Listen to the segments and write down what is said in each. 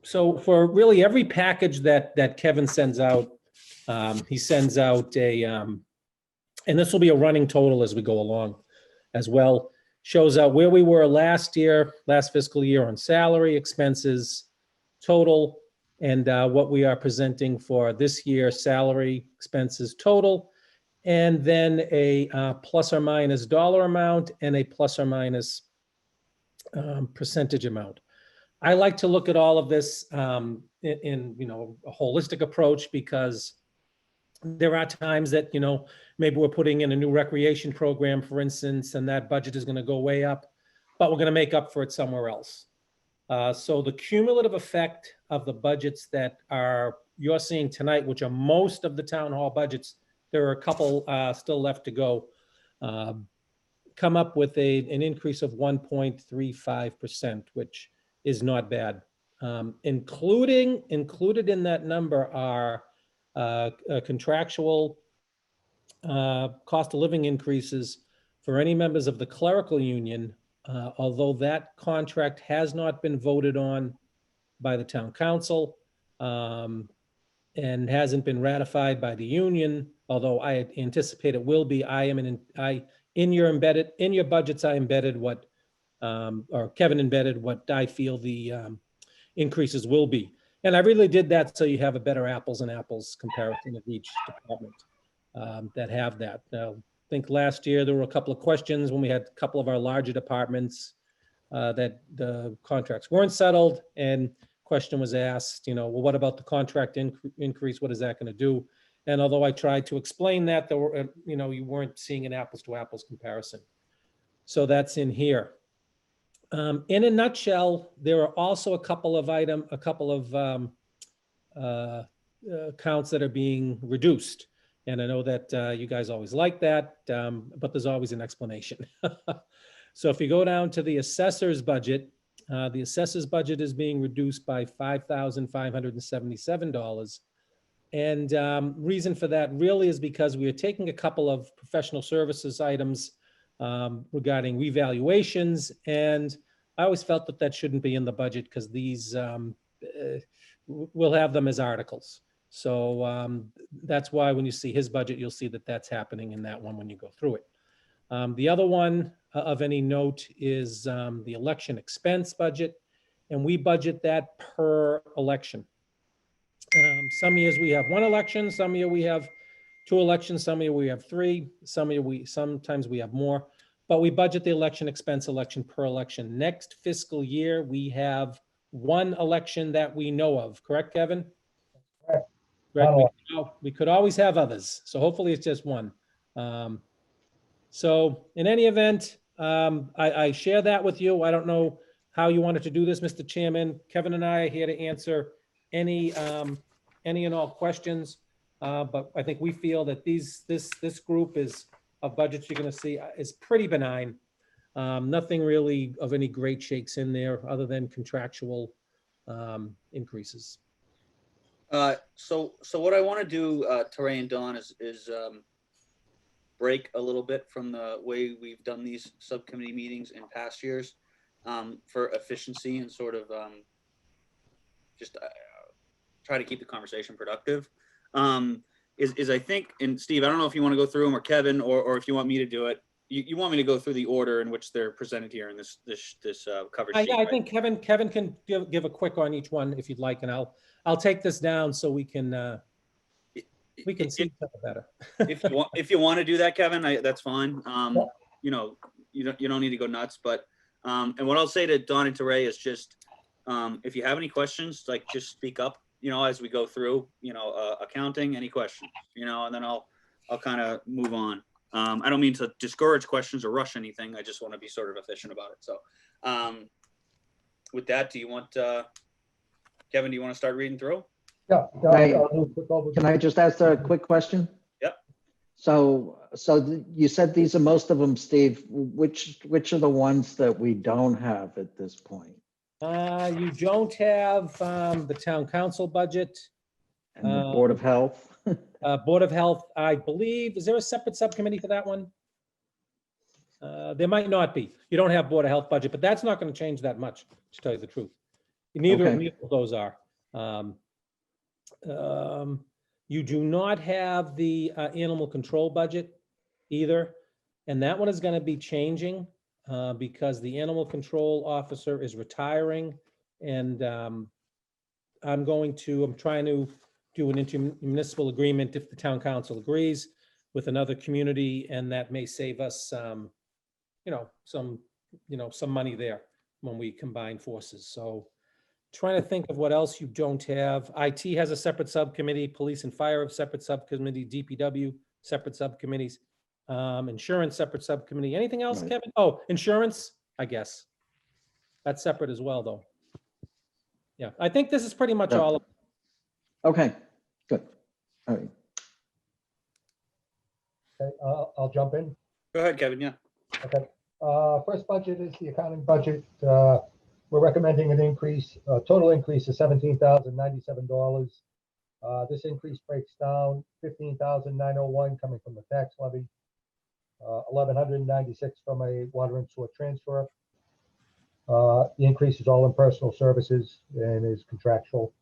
So for really every package that Kevin sends out, he sends out and this will be a running total as we go along as well. Shows out where we were last fiscal year on salary, expenses, total, and what we are presenting for this year, salary, expenses, total, and then a plus or minus dollar amount and a plus or minus percentage amount. I like to look at all of this in a holistic approach, because there are times that, maybe we're putting in a new recreation program, for instance, and that budget is going to go way up, but we're going to make up for it somewhere else. So the cumulative effect of the budgets that you're seeing tonight, which are most of the town hall budgets, there are a couple still left to go, come up with an increase of 1.35%, which is not bad. Included in that number are contractual cost of living increases for any members of the clerical union, although that contract has not been voted on by the town council and hasn't been ratified by the union, although I anticipate it will be. In your budgets, I embedded or Kevin embedded what I feel the increases will be. And I really did that so you have a better apples and apples comparison of each department that have that. Now, I think last year there were a couple of questions when we had a couple of our larger departments that the contracts weren't settled, and question was asked, well, what about the contract increase? What is that going to do? And although I tried to explain that, there were, you weren't seeing an apples to apples comparison. So that's in here. In a nutshell, there are also a couple of accounts that are being reduced. And I know that you guys always like that, but there's always an explanation. So if you go down to the assessor's budget, the assessor's budget is being reduced by $5,577. And reason for that really is because we are taking a couple of professional services items regarding revaluations. And I always felt that shouldn't be in the budget, because these, we'll have them as articles. So that's why when you see his budget, you'll see that that's happening in that one when you go through it. The other one of any note is the election expense budget, and we budget that per election. Some years we have one election, some year we have two elections, some year we have three, sometimes we have more, but we budget the election expense per election. Next fiscal year, we have one election that we know of, correct, Kevin? Correct. We could always have others, so hopefully it's just one. So in any event, I share that with you. I don't know how you wanted to do this, Mr. Chairman. Kevin and I are here to answer any and all questions, but I think we feel that this group of budgets you're going to see is pretty benign. Nothing really of any great shakes in there other than contractual increases. So what I want to do, Teray and Dawn, is break a little bit from the way we've done these subcommittee meetings in past years for efficiency and sort of just try to keep the conversation productive. Is I think, and Steve, I don't know if you want to go through them, or Kevin, or if you want me to do it. You want me to go through the order in which they're presented here in this cover sheet? Yeah, I think Kevin can give a quick on each one if you'd like, and I'll take this down so we can see each other better. if you want to do that, Kevin, that's fine. You don't need to go nuts, but and what I'll say to Dawn and Teray is just if you have any questions, like, just speak up, as we go through, accounting, any questions, and then I'll kind of move on. I don't mean to discourage questions or rush anything. I just want to be sort of efficient about it. So with that, do you want, Kevin, do you want to start reading through? Yeah. Can I just ask a quick question? Yep. So you said these are most of them, Steve. Which are the ones that we don't have at this point? You don't have the town council budget. And the Board of Health? Board of Health, I believe, is there a separate subcommittee for that one? There might not be. You don't have Board of Health budget, but that's not going to change that much, to tell you the truth. Neither Okay. of those are. You do not have the animal control budget either. And that one is going to be changing because the animal control officer is retiring. And I'm trying to do an intermunicipal agreement if the town council agrees with another community, and that may save us some money there when we combine forces. So trying to think of what else you don't have. IT has a separate subcommittee, police and fire have separate subcommittee, DPW, separate subcommittees, insurance, separate subcommittee. Anything else, Right. Kevin? Oh, insurance, I guess. That's separate as well, though. Yeah, I think this is pretty much Yeah. all. Of Okay, good. All right. Okay, I'll jump in. Go ahead, Kevin, yeah. Okay. First budget is the accounting budget. We're recommending an increase, total increase of $17,097. This increase breaks down $15,901 coming from the tax levy, $1,196 from a water and sewer transfer. The increase is all in personal services and is contractual.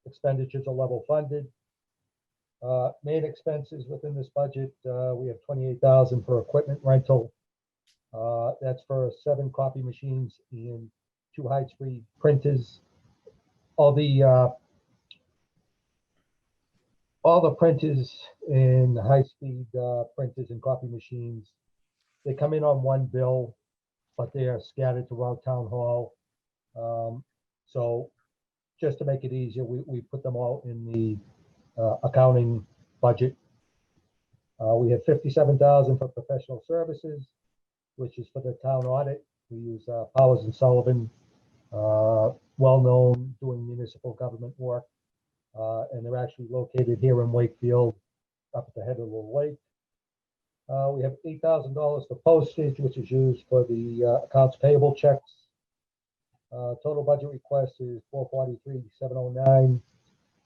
Expenditures are level funded. Main expenses within this budget, we have $28,000 for equipment rental. That's for 7 copy machines and 2 high-speed printers. All the printers and high-speed printers and copy machines, they come in on one bill, but they are scattered throughout town hall. So just to make it easier, we put them all in the accounting budget. We have $57,000 for professional services, which is for the town audit. We use Powers and Sullivan, well-known doing municipal government work. And they're actually located here in Wakefield, up at the head of the lake. We have $8,000 for postage, which is used for the accounts payable checks. Total budget request is $443,709,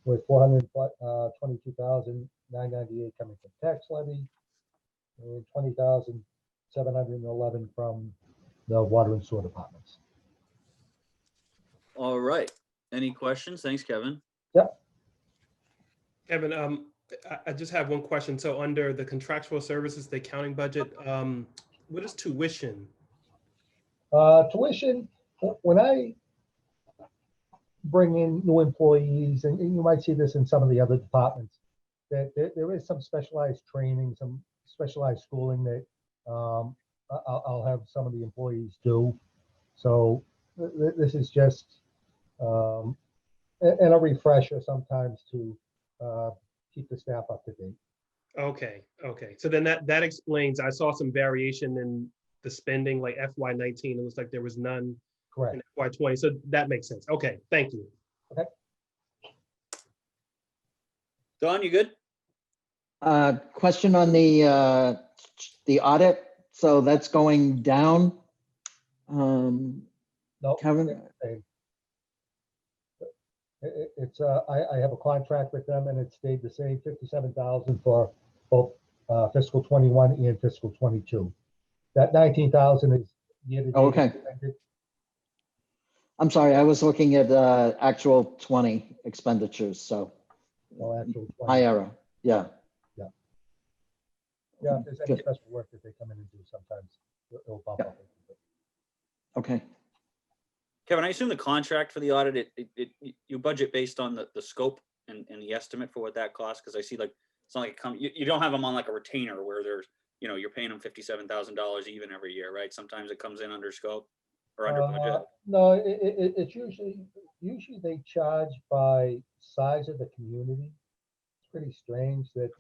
with $422,998 coming from tax levy and $20,711 from the water and sewer departments. All right. Any questions? Thanks, Kevin. Kevin, I just have one question. So under the contractual services, the accounting budget, what is tuition? Tuition, when I bring in new employees, and you might see this in some of the other departments, that there is some specialized training, some specialized schooling that I'll have some of the employees do. So this is just and a refresher sometimes to keep the staff up to date. Okay. So then that explains, I saw some variation in the spending, like FY19, it looks like there was none Correct. in FY20. So that makes sense. Okay, thank you. Don, you good? Question on the audit. So that's going down. No, Kevin? It's I have a contract with them and it stayed the same, $57,000 for both fiscal 21 and fiscal 22. That 19,000 is year to date. Okay. I'm sorry, I was looking at actual 20 expenditures, so No, actual 20. high error. Yeah. Yeah, if there's any Good. special work that they come in and do, sometimes it'll bump up. a little bit. Okay. Kevin, I assume the contract for the audit, you budget based on the scope and the estimate for what that costs? Because I see like, it's not like you don't have them on like a retainer where there's, you're paying them $57,000 even every year, right? Sometimes it comes in under scope or under budget. No, it's usually they charge by size of the community. It's pretty strange that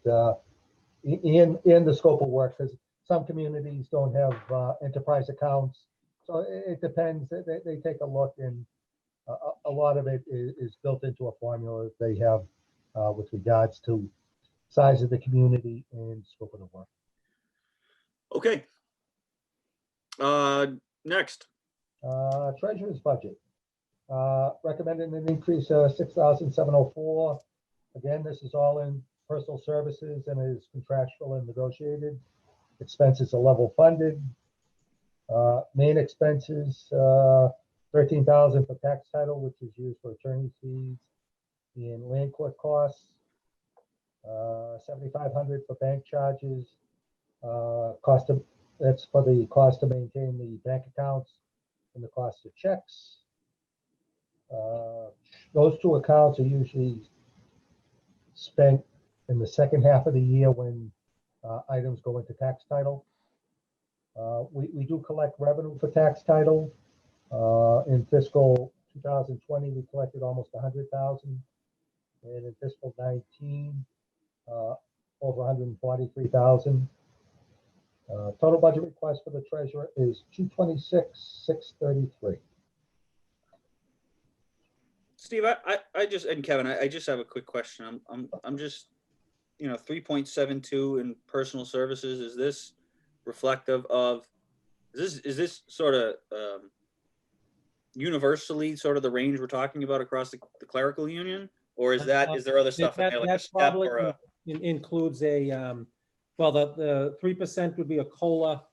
in the scope of work, because some communities don't have enterprise accounts. So it depends. They take a look, and a lot of it is built into a formula that they have with regards to size of the community and scope of the work. Okay. Next. Treasurer's budget. Recommending an increase of $6,704. Again, this is all in personal services and is contractual and negotiated. Expenses are level funded. Main expenses, 13,000 for tax title, which is used for attorney fees and land court costs. 7,500 for bank charges. That's for the cost to maintain the bank accounts and the cost of checks. Those two accounts are usually spent in the second half of the year when items go into tax title. We do collect revenue for tax title. In fiscal 2020, we collected almost 100,000, and in fiscal 19, over 143,000. Total budget request for the treasurer is 226,633. Steve, I just, and Kevin, I just have a quick question. I'm just, 3.72 in personal services. Is this reflective of, is this sort of universally sort of the range we're talking about across the clerical union? Or is there other stuff in there, like a That step probably or a? includes well, the 3% would be a COLA,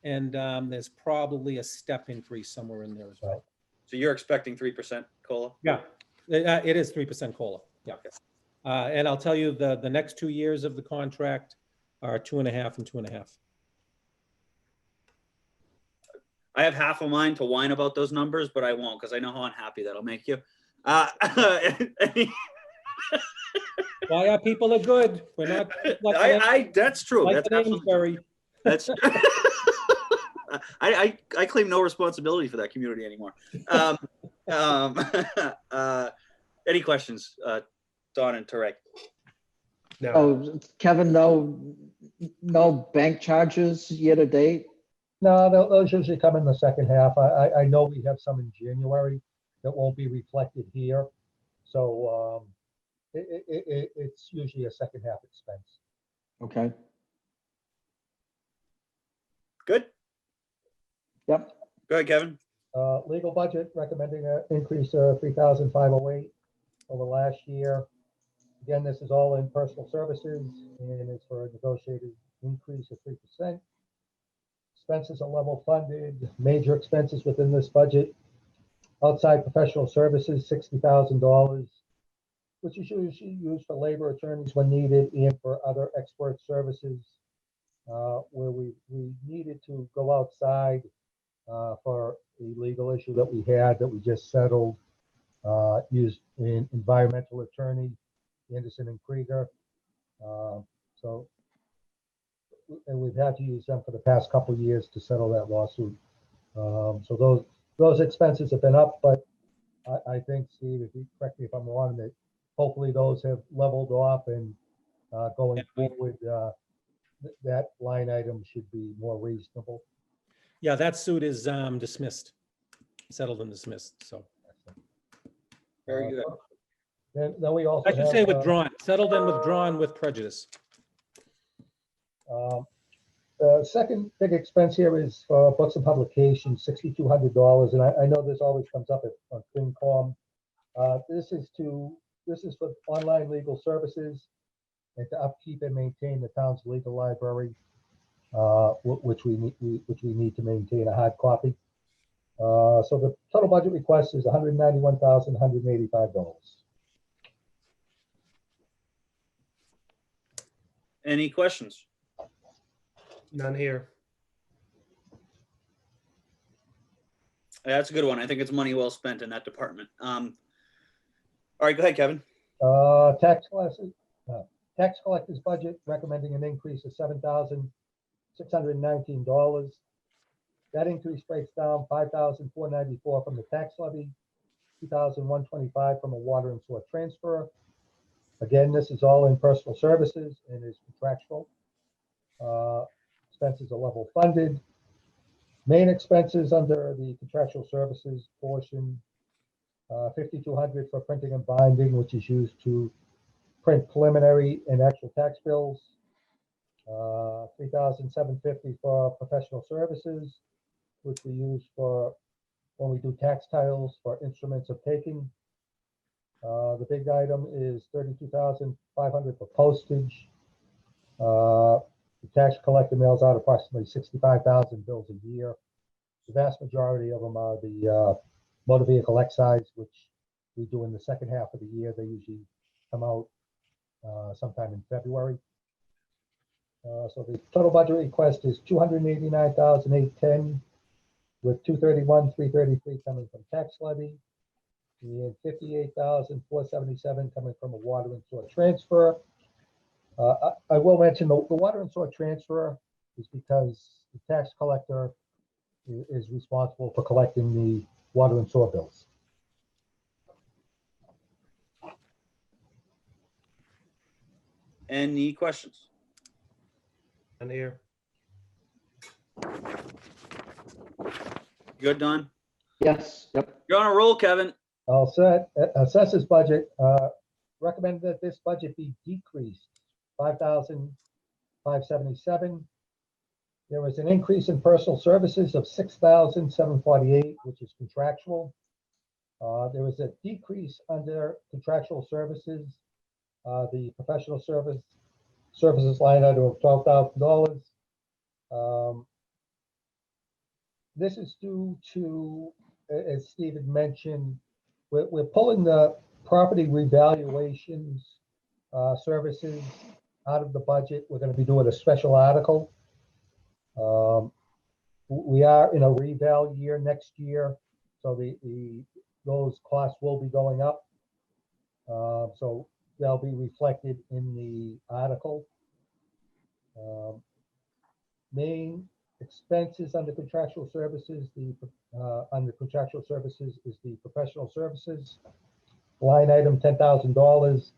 and there's probably a step increase somewhere in there as well. So you're expecting 3% COLA? Yeah, it is 3% COLA, yeah. Okay. And I'll tell you, the next 2 years of the contract are 2.5 and 2.5. I have half of mine to whine about those numbers, but I won't because I know how unhappy that'll make you. Why our people are good. We're not. That's true. Like That's the name's absolutely, Barry. that's I claim no responsibility for that community anymore. Any questions, Don and Tarek? No, Oh, Kevin, no bank charges year to date? No, those usually come in the second half. I know we have some in January that won't be reflected here. So it's usually a second half expense. Okay, Good. yep. Go ahead, Kevin. Legal budget recommending an increase of 3,508 over last year. Again, this is all in personal services and it's for a negotiated increase of 3%. Expenses are level funded. Major expenses within this budget: outside professional services, $60,000, which is usually used for labor attorneys when needed and for other expert services where we needed to go outside for a legal issue that we had that we just settled, used an environmental attorney, Anderson and Krieger. And we've had to use them for the past couple of years to settle that lawsuit. So those expenses have been up, but I think, Steve, if you correct me if I'm wrong, that hopefully those have leveled off and going forward, that line item should be more reasonable. Yeah, that suit is dismissed, settled and dismissed, so. Very good. Then we also I should have, say withdrawn, settled and withdrawn with prejudice. the second big expense here is books and publications, $6,200, and I know this always comes up on FinCom. This is for online legal services and to upkeep and maintain the town's legal library, which we need to maintain a hard copy. So the total budget request is $191,185. Any questions? none here. That's a good one. I think it's money well spent in that department. All right, go ahead, Kevin. Tax collector's budget recommending an increase of $7,619. That increase breaks down $5,494 from the tax levy, $2,125 from a water and sewer transfer. Again, this is all in personal services and is contractual. Expenses are level funded. Main expenses under the contractual services portion, $5,200 for printing and binding, which is used to print preliminary and actual tax bills. $3,750 for professional services, which we use for when we do tax titles for instruments of taking. The big item is $32,500 for postage. The tax collector mails out approximately 65,000 bills a year. The vast majority of them are the motor vehicle excise, which we do in the second half of the year. They usually come out sometime in February. So the total budget request is 289,810, with 231,333 coming from tax levy, and 58,477 coming from a water and sewer transfer. I will mention the water and sewer transfer is because the tax collector is responsible for collecting the water and sewer bills. Any questions? And here, Good, Don? Yes, yep. You're on a roll, Kevin. All set. Assessor's budget, recommend that this budget be decreased 5,577. There was an increase in personal services of 6,748, which is contractual. There was a decrease under contractual services, the professional services line item of $12,000. This is due to, as Steve had mentioned, we're pulling the property revaluations services out of the budget. We're going to be doing a special article. We are in a reval year next year, so those costs will be going up. So they'll be reflected in the article. Main expenses under contractual services, under contractual services is the professional services line item, $10,000,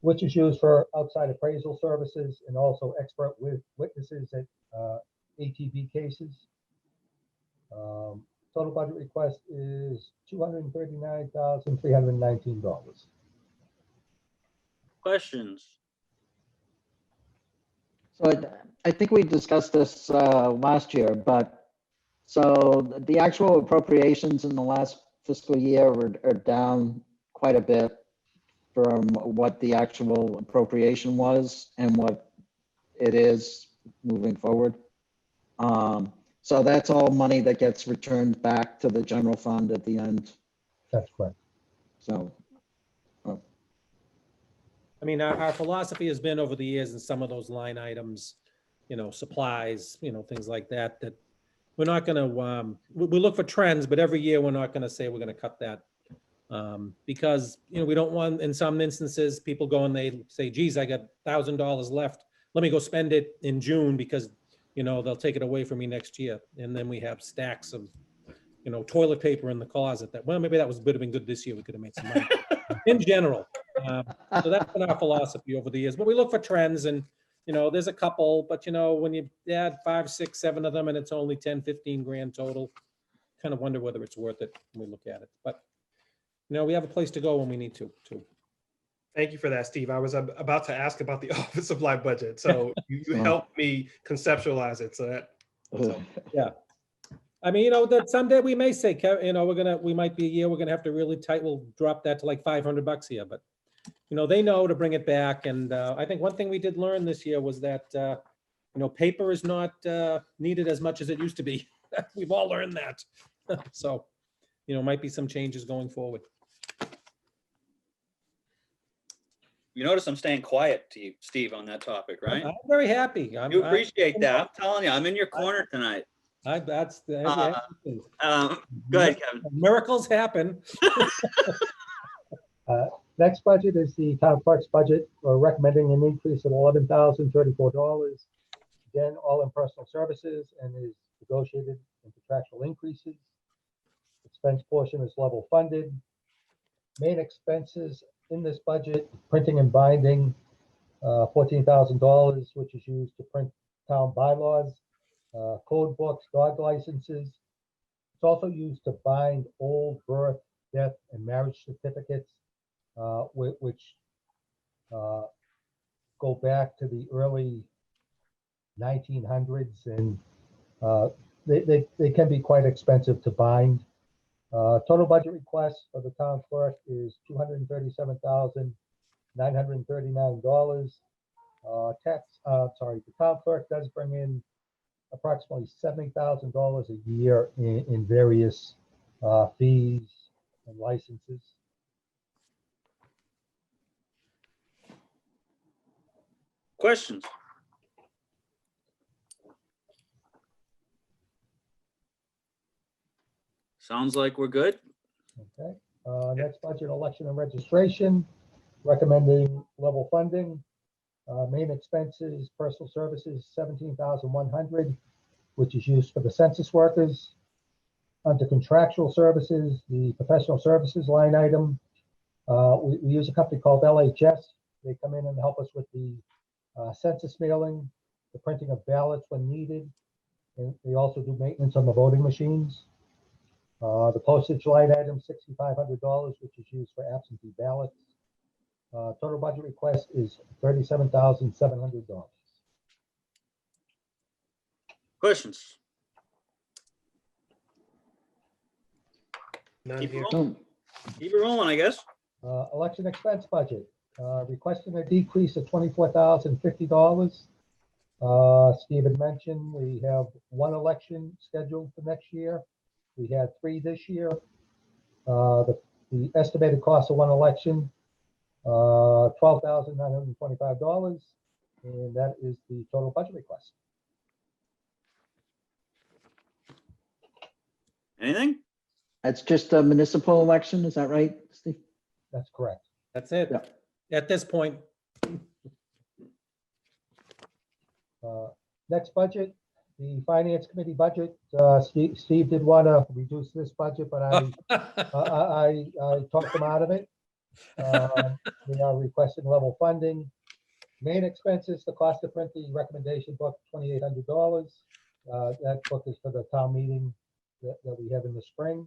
which is used for outside appraisal services and also expert witnesses at ATV cases. Total budget request is $239,319. Questions? So I think we discussed this last year, but so the actual appropriations in the last fiscal year are down quite a bit from what the actual appropriation was and what it is moving forward. So that's all money that gets returned back to the general fund at the end. That's correct. So, I mean, our philosophy has been over the years in some of those line items, you know, supplies, you know, things like that, that we're not going to, we look for trends, but every year we're not going to say we're going to cut that. Because, you know, we don't want, in some instances, people go and they say, geez, I got $1,000 left. Let me go spend it in June because, you know, they'll take it away from me next year. And then we have stacks of, you know, toilet paper in the closet that, well, maybe that would have been good this year. We could have made some money in general. So that's been our philosophy over the years, but we look for trends and, you know, there's a couple, but you know, when you add 5, 6, 7 of them and it's only 10, 15 grand total, kind of wonder whether it's worth it when we look at it. But, you know, we have a place to go when we need to, too. thank you for that, Steve. I was about to ask about the office supply budget, so you helped me conceptualize it. So Yeah. I mean, you know, that someday we may say, you know, we might be a year, we're gonna have to really we'll drop that to like $500 here, but you know, they know to bring it back. And I think one thing we did learn this year was that, you know, paper is not needed as much as it used to be. We've all learned that. So, you know, might be some changes going forward. You notice I'm staying quiet to you, Steve, on that topic, right? I'm very happy. You appreciate that. I'm telling you, I'm in your corner tonight. That's the, Go ahead, Kevin. miracles happen. Next budget is the town clerk's budget. We're recommending an increase of $11,034. Again, all in personal services and is negotiated in contractual increases. Expense portion is level funded. Main expenses in this budget, printing and binding, $14,000, which is used to print town bylaws, code books, dog licenses. It's also used to bind old birth, death, and marriage certificates, which go back to the early 1900s, and they can be quite expensive to bind. Total budget request for the town clerk is $237,939. The town clerk does bring in approximately $70,000 a year in various fees and licenses. Questions? Sounds like we're good. Okay, next budget, election and registration, recommending level funding. Main expenses, personal services, 17,100, which is used for the census workers. Under contractual services, the professional services line item, we use a company called LHS. They come in and help us with the census mailing, the printing of ballots when needed, and they also do maintenance on the voting machines. The postage line item, $6,500, which is used for absentee ballots. Total budget request is $37,700. Questions? None Keep it here. rolling. Keep it rolling, I guess. Election expense budget, requesting a decrease of $24,050. Stephen mentioned we have one election scheduled for next year. We had 3 this year. The estimated cost of one election, $12,925, and that is the total budget request. Anything? That's just a municipal election, is that right, Steve? That's correct. That's it. Yeah. At this point, Next budget, the finance committee budget. Steve did want to reduce this budget, but I talked him out of it. We are requesting level funding. Main expenses, the cost to print the recommendation book, $2,800. That book is for the town meeting that we have in the spring.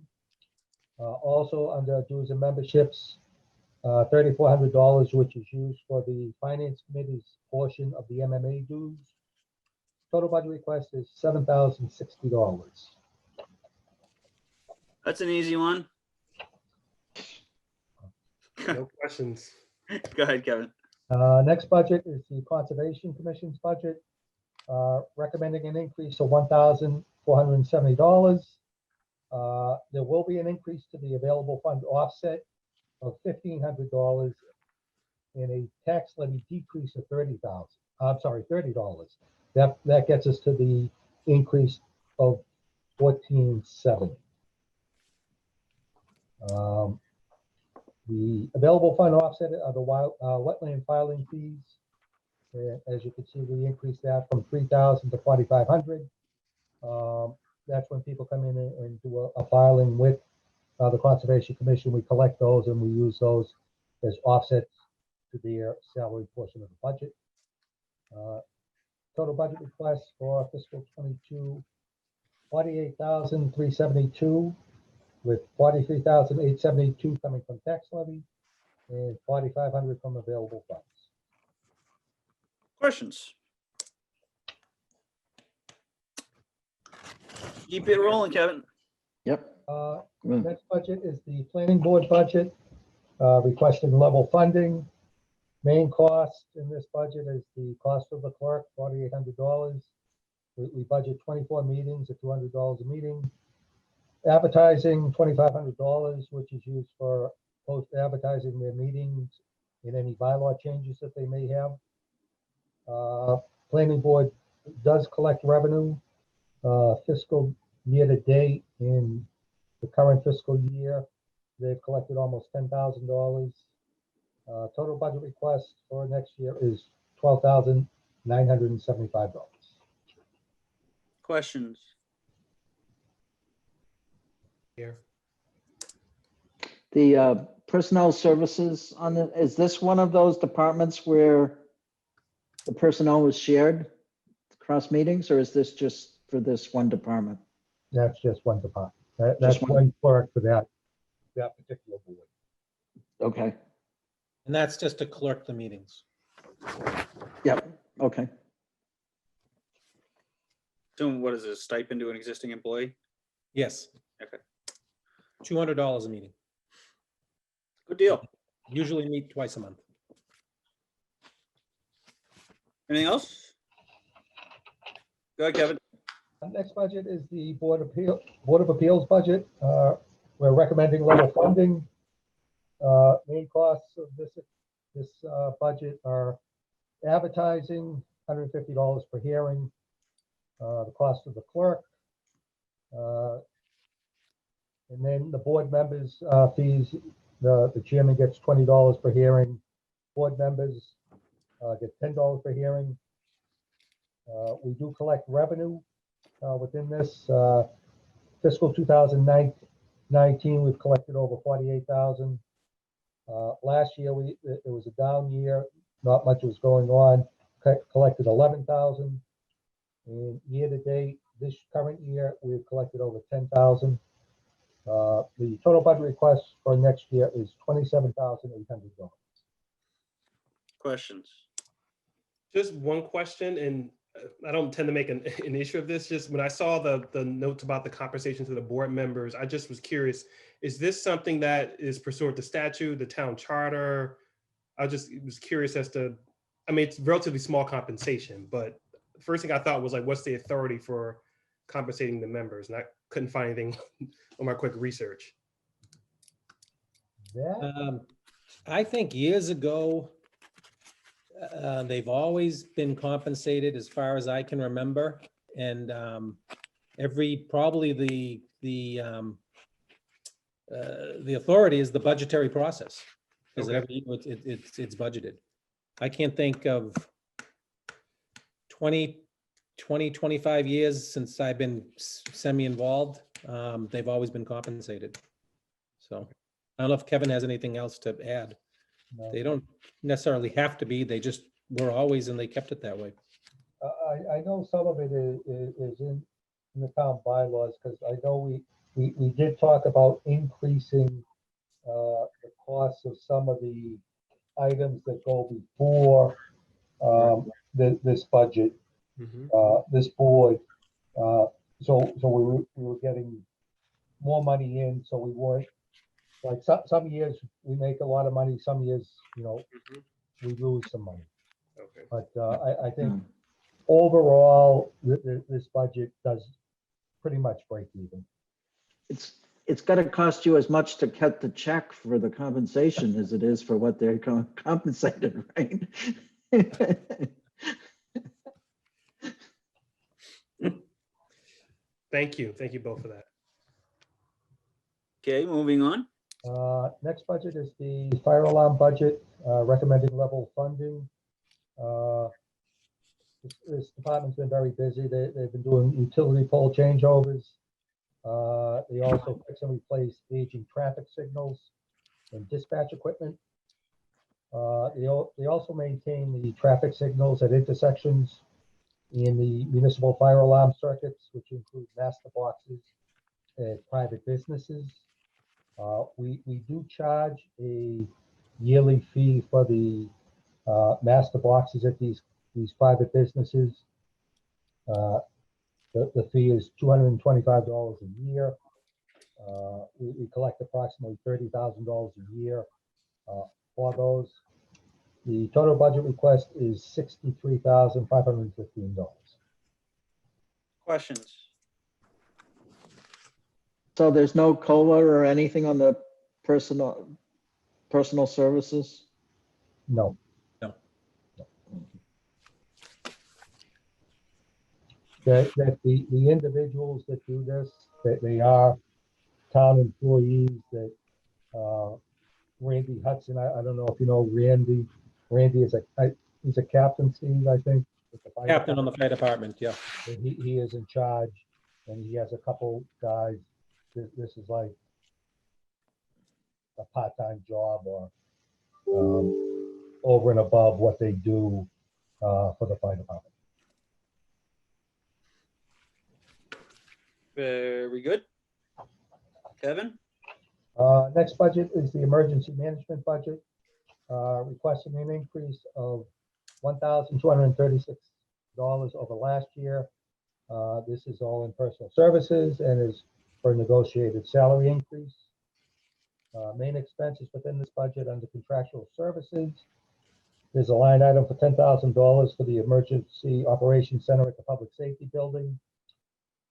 Also under dues and memberships, $3,400, which is used for the finance committee's portion of the MMA dues. Total budget request is $7,060. That's an easy one. No questions. Go ahead, Kevin. Next budget is the Conservation Commission's budget, recommending an increase of $1,470. There will be an increase to the available fund offset of $1,500 and a tax levy decrease of $30. That gets us to the increase of $1,470. The available fund offset are the wetland filing fees. As you can see, we increased that from $3,000 to $4,500. That's when people come in and do a filing with the Conservation Commission. We collect those and we use those as offsets to their salary portion of the budget. Total budget request for fiscal 22, $48,372, with $43,872 coming from tax levy and $4,500 from available funds. Questions? Keep it rolling, Kevin. Yep. Next budget is the planning board budget, requesting level funding. Main cost in this budget is the cost of the clerk, $4,800. We budget 24 meetings at $200 a meeting. Advertising, $2,500, which is used for post advertising their meetings and any bylaw changes that they may have. Planning board does collect revenue. Fiscal year to date in the current fiscal year, they've collected almost $10,000. Total budget request for next year is $12,975. Questions? Here. The personnel services is this one of those departments where the personnel is shared across meetings, or is this just for this one department? That's just one department. That's Just one clerk for that particular board. Okay, and that's just to clerk the meetings. yep, okay. So what is this, stipend to an existing employee? Yes. Okay. $200 a meeting. Good deal. Usually meet twice a month. Anything else? Go ahead, Kevin. Next budget is the Board of Appeals budget, We're recommending level funding. Main costs of this budget are advertising, $150 per hearing, the cost of the clerk, and then the board members' fees. The chairman gets $20 per hearing. Board members get $10 per hearing. We do collect revenue within this. Fiscal 2019, we've collected over 48,000. Last year, it was a down year. Not much was going on. Collected 11,000. And year to date, this current year, we've collected over 10,000. The total budget request for next year is $27,800. Questions? Just one question, and I don't tend to make an issue of this. Just when I saw the notes about the compensation to the board members, I just was curious, is this something that is pursuant to statute, the town charter? I just was curious as to, I mean, it's relatively small compensation, but the first thing I thought was like, what's the authority for compensating the members? And I couldn't find anything on my quick research. That, I think years ago, they've always been compensated as far as I can remember. And probably the authority is the budgetary process. Because Okay. every year it's budgeted. I can't think of 20, 25 years since I've been semi-involved. They've always been compensated. So I don't know if Kevin has anything else to add. no. They don't necessarily have to be, they just were always, and they kept it that way. I know some of it is in the town bylaws, because I know we did talk about increasing the costs of some of the items that go before this budget, this board. So we were getting more money in, so we weren't, like, some years we make a lot of money, some years, we lose some money. Okay. But I think overall, this budget does pretty much break even. It's got to cost you as much to cut the check for the compensation as it is for what they're compensated, right? Thank you both for that. Okay, moving on. Next budget is the fire alarm budget, recommending level funding. This department's been very busy. They've been doing utility pole changeovers. They also fix and replace aging traffic signals and dispatch equipment. They also maintain the traffic signals at intersections in the municipal fire alarm circuits, which include master boxes and private businesses. We do charge a yearly fee for the master boxes at these private businesses. The fee is $225 a year. We collect approximately $30,000 a year for those. The total budget request is $63,515. Questions? So there's no COLA or anything on the personal services? No. That the individuals that do this, that they are town employees, that Randy Hudson, I don't know if you know Randy. Randy is he's a captain, Steve, I think. with the fire Captain on the fire department, yeah. department. He is in charge, and he has a couple guys. This is like a part-time job, or over and above what they do for the fire department. Very good. Kevin? Next budget is the emergency management budget, requesting an increase of $1,236 over last year. This is all in personal services and is for a negotiated salary increase. Main expenses within this budget under contractual services. There's a line item for $10,000 for the emergency operations center at the public safety building.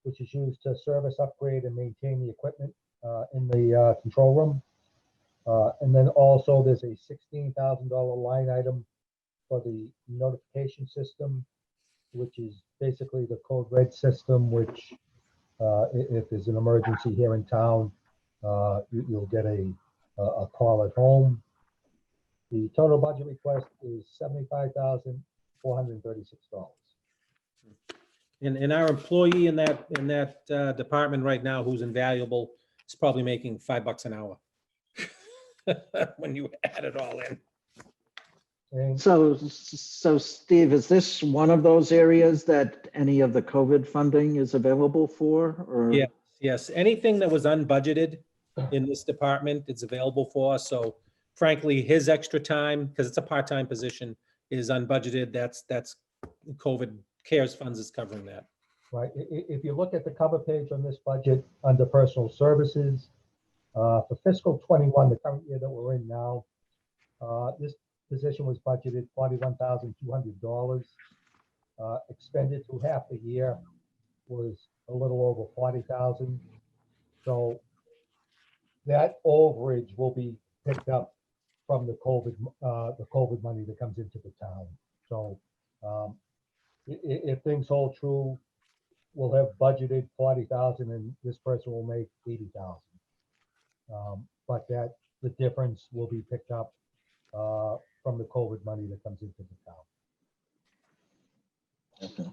which is used to service, upgrade, and maintain the equipment in the control room. And then also there's a $16,000 line item for the notification system, which is basically the code red system, which if there's an emergency here in town, you'll get a call at home. The total budget request is $75,436. And our employee in that department right now, who's invaluable, is probably making $5 an hour. When you add it all in. And So Steve, is this one of those areas that any of the COVID funding is available for, or? Yeah. Yes, anything that was unbudgeted in this department, it's available for us. So frankly, his extra time, because it's a part-time position, is unbudgeted. That's COVID CARES funds is covering that. right, if you look at the cover page on this budget under personal services, for fiscal 21, the current year that we're in now, this position was budgeted $41,200. Expended through half the year was a little over 40,000. So that overage will be picked up from the COVID money that comes into the town. So if things hold true, we'll have budgeted 40,000 and this person will make 80,000. But that the difference will be picked up from the COVID money that comes into the town. Okay.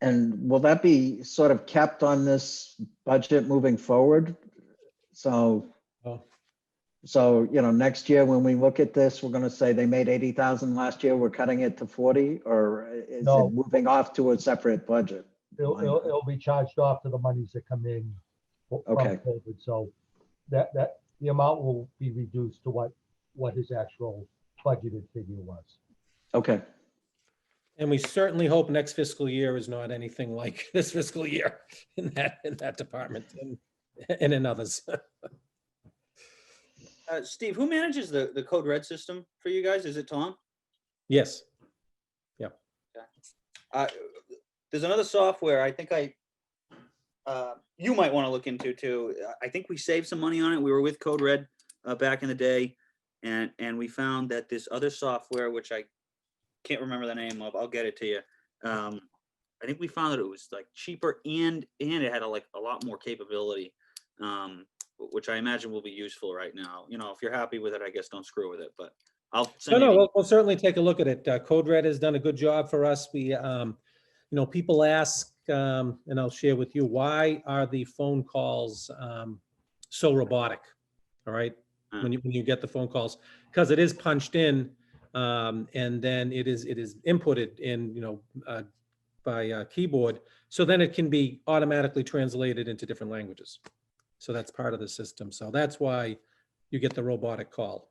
And will that be sort of kept on this budget moving forward? So, Oh. Next year when we look at this, we're going to say they made 80,000 last year, we're cutting it to 40, or is No. it moving off to a separate budget? It'll be charged off to the monies that come in from Okay. COVID. So that the amount will be reduced to what his actual budgeted figure was. Okay. And we certainly hope next fiscal year is not anything like this fiscal year in that department and in others. Steve, who manages the code red system for you guys? Is it Tom? Yes. There's another software I think you might want to look into too. I think we saved some money on it. We were with Code Red back in the day, and we found that this other software, which I can't remember the name of, I'll get it to you. I think we found that it was like cheaper and it had a lot more capability, which I imagine will be useful right now. If you're happy with it, I guess don't screw with it. But I'll send you. We'll certainly take a look at it. Code Red has done a good job for us. We, people ask, and I'll share with you, why are the phone calls so robotic? All right, when you get the phone calls, because it is punched in, and then it is inputted in, by keyboard. So then it can be automatically translated into different languages. So that's part of the system. So that's why you get the robotic call.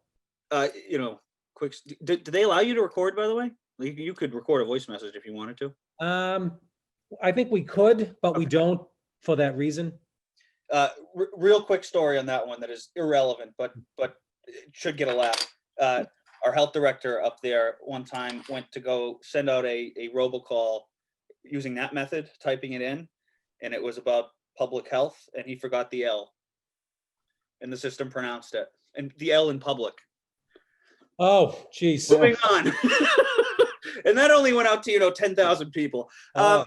Quick, do they allow you to record, by the way? You could record a voice message if you wanted to. I think we could, but we don't for that reason. Real quick story on that one that is irrelevant, but it should get a laugh. Our health director up there one time went to go send out a robocall using that method, typing it in, and it was about public health, and he forgot the L, and the system pronounced it, and the L in public. Oh, geez. Moving on. And that only went out to 10,000 people. Oh.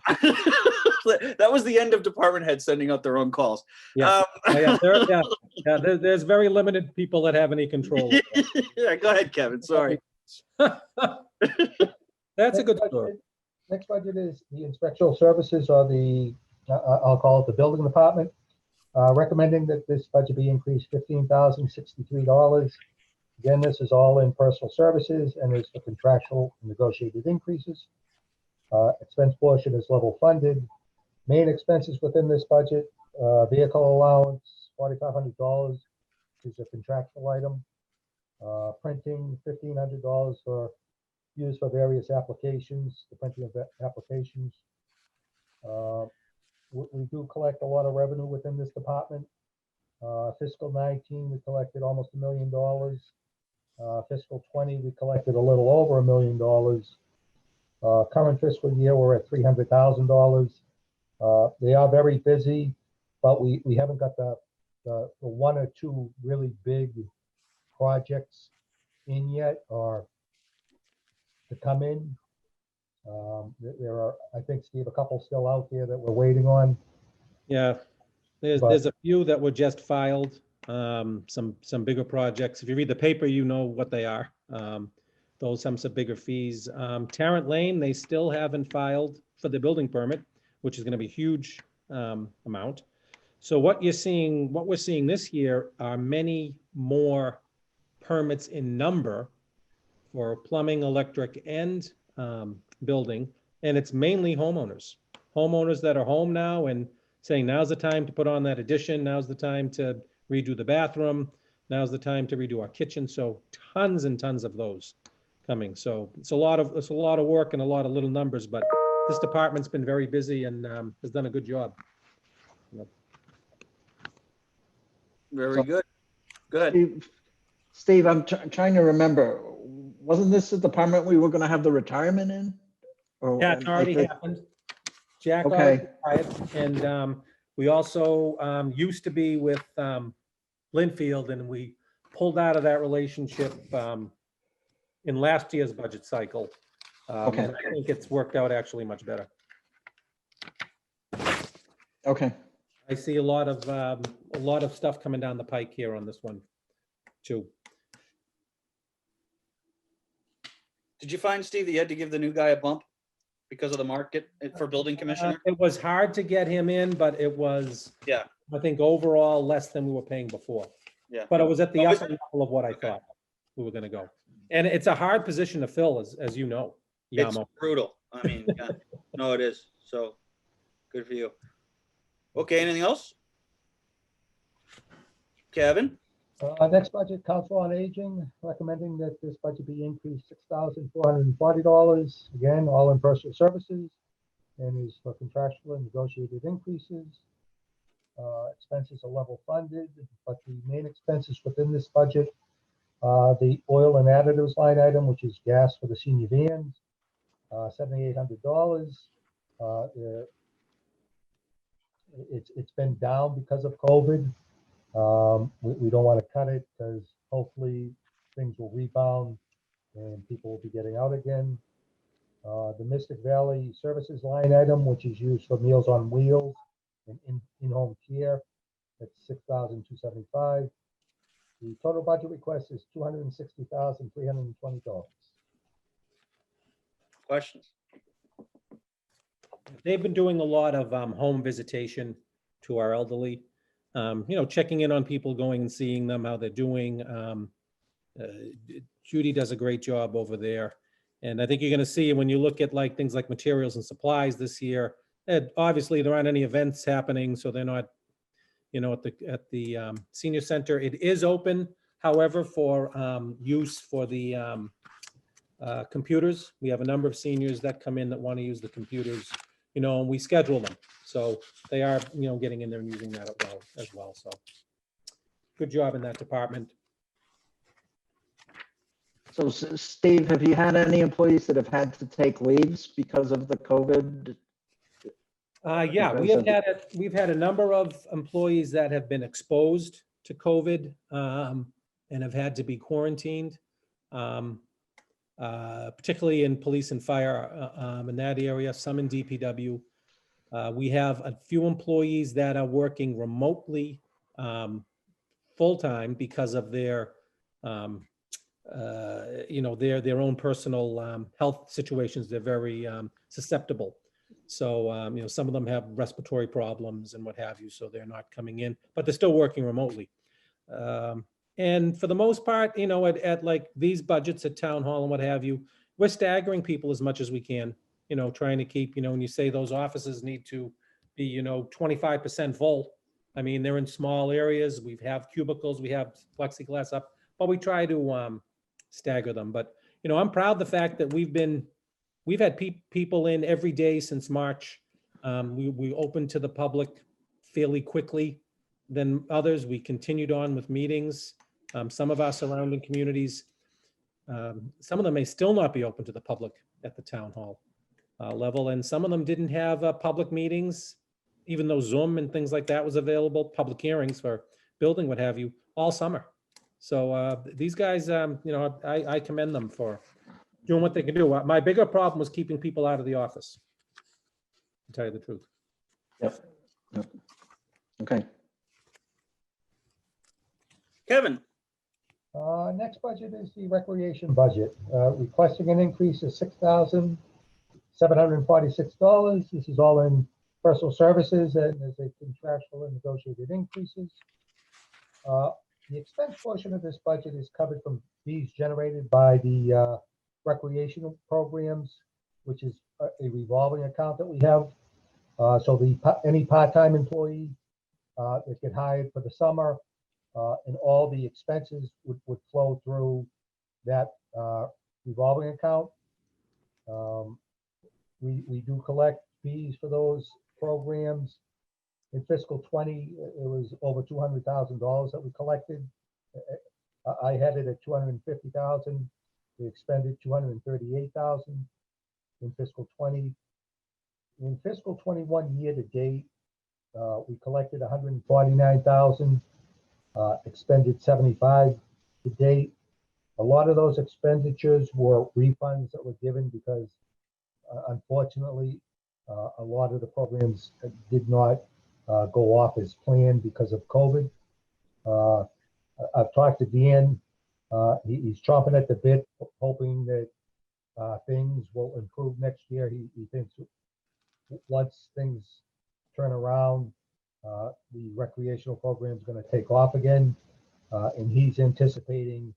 That was the end of department heads sending out their own calls. Yeah. There's very limited people that have any control. Yeah, go ahead, Kevin. Sorry. That's a good story. Next budget is the inspectional services, or I'll call it the building department. Recommending that this budget be increased $15,063. Again, this is all in personal services and is for contractual negotiated increases. Expense portion is level funded. Main expenses within this budget, vehicle allowance, $4,500, which is a contractual item. Printing, $1,500 for used for various applications, the printing of applications. We do collect a lot of revenue within this department. Fiscal 19, we collected almost $1 million. Fiscal 20, we collected a little over $1 million. Current fiscal year, we're at $300,000. They are very busy, but we haven't got the one or two really big projects in yet or to come in. There are, I think, Steve, a couple still out there that we're waiting on. Yeah, there's a few that were just filed, some bigger projects. If you read the paper, you know what they are. Those some bigger fees. Tarrant Lane, they still haven't filed for the building permit, which is going to be a huge amount. So what we're seeing this year are many more permits in number for plumbing, electric, and building, and it's mainly homeowners that are home now and saying now's the time to put on that addition, now's the time to redo the bathroom, now's the time to redo our kitchen. So tons and tons of those coming. So it's a lot of work and a lot of little numbers, but this department's been very busy and has done a good job. Very good. Go ahead. Steve, I'm trying to remember, wasn't this the department we were gonna have the retirement in? Or Yeah, it's already happened. Jack already retired, and we also used to be with Linfield, and we pulled out of that relationship in last year's budget cycle. Okay. And I think it's worked out actually much better. Okay, I see a lot of stuff coming down the pike here on this one too. Did you find, Steve, that you had to give the new guy a bump because of the market for building commissioner? It was hard to get him in, but it was, Yeah. I think overall less than we were paying before. Yeah. But it was at the Oh, upper level of what I thought we were gonna go. And it's a hard position to fill, as you know, It's Yamo. brutal. I mean, yeah. No, it is. So good for you. Okay, anything else? Kevin? Next budget, Council on Aging, recommending that this budget be increased $6,440. Again, all in personal services, and is for contractual and negotiated increases. Expenses are level funded, but the main expenses within this budget, the oil and additives line item, which is gas for the senior vans, $7,800. It's been down because of COVID. We don't want to cut it because hopefully things will rebound and people will be getting out again. The Mystic Valley Services line item, which is used for Meals on Wheels and in-home care, that's $6,275. The total budget request is $260,320. Questions? They've been doing a lot of home visitation to our elderly, checking in on people, going and seeing them, how they're doing. Judy does a great job over there. And I think you're going to see when you look at like things like materials and supplies this year, obviously there aren't any events happening, so they're not, at the senior center. It is open, however, for use for the computers. We have a number of seniors that come in that want to use the computers, and we schedule them. So they are, getting in there and using that as well. So good job in that department. so Steve, have you had any employees that have had to take leaves because of the COVID? Yeah, we've had a number of employees that have been exposed to COVID and have had to be quarantined, particularly in police and fire in that area, some in DPW. We have a few employees that are working remotely full-time because of their their own personal health situations. They're very susceptible. So, some of them have respiratory problems and what have you, so they're not coming in, but they're still working remotely. And for the most part, at like these budgets at town hall and what have you, we're staggering people as much as we can, trying to keep, when you say those offices need to be, 25% full. I mean, they're in small areas. We have cubicles, we have plexiglass up, but we try to stagger them. But, I'm proud of the fact that we've had people in every day since March. We opened to the public fairly quickly than others. We continued on with meetings. Some of our surrounding communities, some of them may still not be open to the public at the town hall level, and some of them didn't have public meetings even though Zoom and things like that was available, public hearings for building, what have you, all summer. So these guys, I commend them for doing what they can do. My bigger problem was keeping people out of the office, to tell you the truth. Yep. Okay. Kevin, Next budget is the recreation budget, requesting an increase of $6,746. This is all in personal services and as a contractual and negotiated increases. The expense portion of this budget is covered from fees generated by the recreational programs, which is a revolving account that we have. So any part-time employee that get hired for the summer, and all the expenses would flow through that revolving account. We do collect fees for those programs. In fiscal 20, it was over $200,000 that we collected. I had it at 250,000. We expended 238,000 in fiscal 20. In fiscal 21 year to date, we collected 149,000, expended 75 to date. A lot of those expenditures were refunds that were given because unfortunately, a lot of the programs did not go off as planned because of COVID. I've talked to Dan. He's chomping at the bit, hoping that things will improve next year. He thinks once things turn around, the recreational program is going to take off again, and he's anticipating